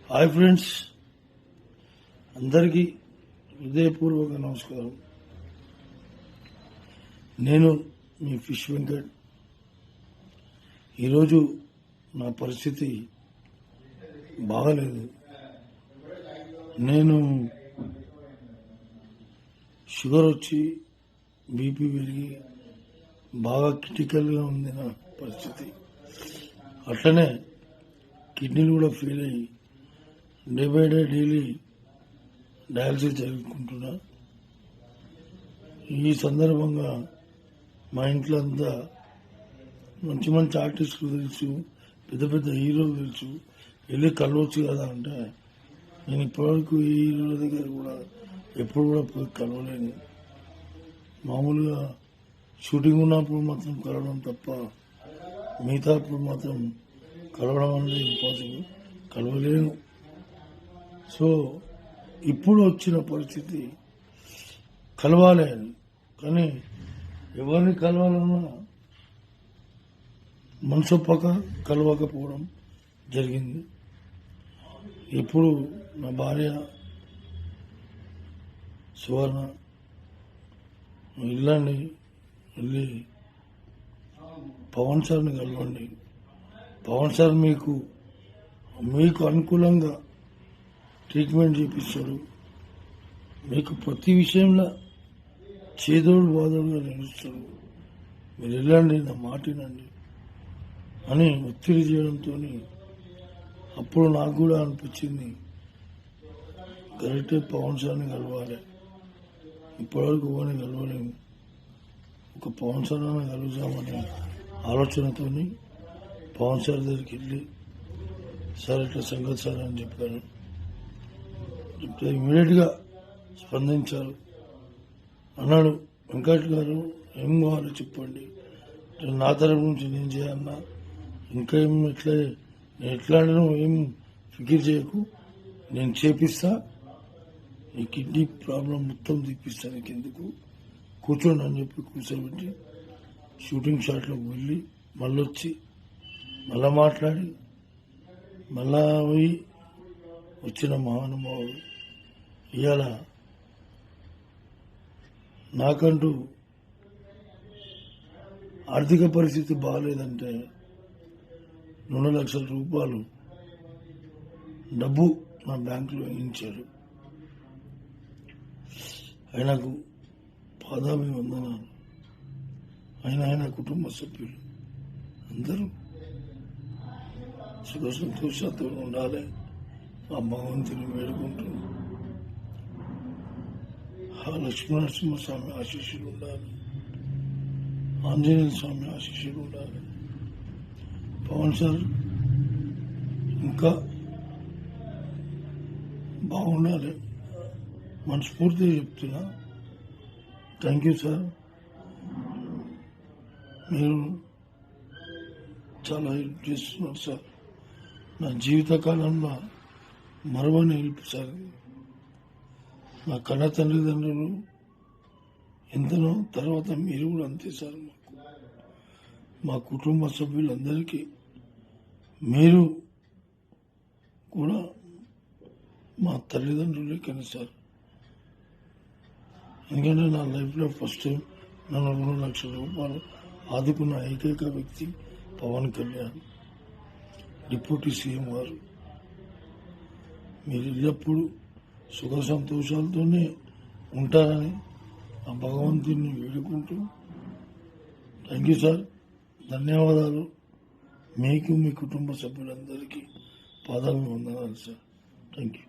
Hi friends, అందరికీ హృదయపూర్వక నమస్కారం. నేను మీ ఫిష్ వెంకట్. ఈరోజు నా పరిస్థితి బాగలేదు. నేను షుగర్ వచ్చి బీపీ పెరిగి బాగా క్రిటికల్గా ఉంది నా పరిస్థితి. అట్లనే కిడ్నీలు కూడా ఫెయిల్ అయ్యి day by day daily dialysis జరుపుకుంటున్నా. ఈ సందర్భంగా మా ఇంట్లో అంతా మంచి మంచి ఆర్టిస్టులు తెలుసు, పెద్ద పెద్ద హీరోలు తెలుసు, వెళ్ళి కలవచ్చు కదా అంటే నేను ఇప్పటివరకు ఈ హీరోల దగ్గర కూడా ఎప్పుడు కూడా పోయి కలవలేను. మామూలుగా షూటింగ్ ఉన్నప్పుడు మాత్రం కలవడం తప్ప మిగతా అప్పుడు మాత్రం కలవడం అనేది ఇంపాసిబుల్, కలవలేను. సో ఇప్పుడు వచ్చిన పరిస్థితి కలవాలి అని, కానీ ఎవరిని కలవాలన్నా మనసొప్పక కలవకపోవడం జరిగింది. ఇప్పుడు నా భార్య సువర్ణ వెళ్ళండి, వెళ్ళి పవన్ సార్ని కలవండి, పవన్ సార్ మీకు అనుకూలంగా ట్రీట్మెంట్ చేపిస్తాడు, మీకు ప్రతి విషయంలో చేదోడు బాదోడుగా నిలుస్తాడు, మీరు వెళ్ళండి, నా మాట వినండి అని ఒత్తిడి చేయడంతో అప్పుడు నాకు కూడా అనిపించింది కరెక్టే, పవన్ సార్ని కలవాలి. ఇప్పటివరకు ఎవరిని కలవలేము, ఒక పవన్ సార్ అని కలుగుతామనే ఆలోచనతో పవన్ సార్ దగ్గరికి వెళ్ళి సార్ ఇట్లా సంగతి సార్ అని చెప్పాను. చెప్తే ఇమీడియట్గా స్పందించారు. అన్నాడు, వెంకట్ గారు ఏం కావాలో చెప్పండి, నా తరపు నుంచి నేను చేయాలన్నా, ఇంకా ఏం ఎట్లా ఏం ఫికిర్ చేయకు, నేను చేపిస్తా, ఈ కిడ్నీ ప్రాబ్లం మొత్తం తీపిస్తాను, ఎందుకు కూర్చోండి అని చెప్పి కూర్చోబెట్టి షూటింగ్ షాట్లోకి వెళ్ళి మళ్ళీ వచ్చి మళ్ళా మాట్లాడి మళ్ళా పోయి వచ్చిన మహానుభావుడు. ఇవాళ నాకంటూ ఆర్థిక పరిస్థితి బాగాలేదంటే 2 లక్షల రూపాయలు డబ్బు నా బ్యాంకులో వేయించాడు. ఆయనకు పాదాభివందనాలు. ఆయన కుటుంబ సభ్యులు అందరూ సుఖ సంతోషాలతో ఉండాలి, ఆ భగవంతుని వేడుకుంటున్నాం. ఆ లక్ష్మీనరసింహస్వామి ఆశీస్సులు ఉండాలి, ఆంజనేయ స్వామి ఆశీస్సులు ఉండాలి. పవన్ సార్ ఇంకా బాగుండాలి, మనస్ఫూర్తిగా చెప్తున్నా. థ్యాంక్ యూ సార్, మీరు చాలా హెల్ప్ చేస్తున్నారు సార్. నా జీవితకాలంలో మరవని హెల్ప్ సార్. నా కన్న తల్లిదండ్రులు ఎంతనో, తర్వాత మీరు కూడా అంతే సార్. మా కుటుంబ సభ్యులందరికీ మీరు కూడా మా తల్లిదండ్రులే కానీ సార్. ఎందుకంటే నా లైఫ్లో ఫస్ట్ టైం నన్ను 2 లక్షల రూపాయలు ఆదుకున్న ఏకైక వ్యక్తి పవన్ కళ్యాణ్, డిప్యూటీ సీఎం గారు. మీరు ఎల్లప్పుడూ సుఖ సంతోషాలతోనే ఉంటారని ఆ భగవంతుని వేడుకుంటూ థ్యాంక్ యూ సార్, ధన్యవాదాలు. మీకు మీ కుటుంబ సభ్యులందరికీ పాదాభివందనాలు సార్. Thank you.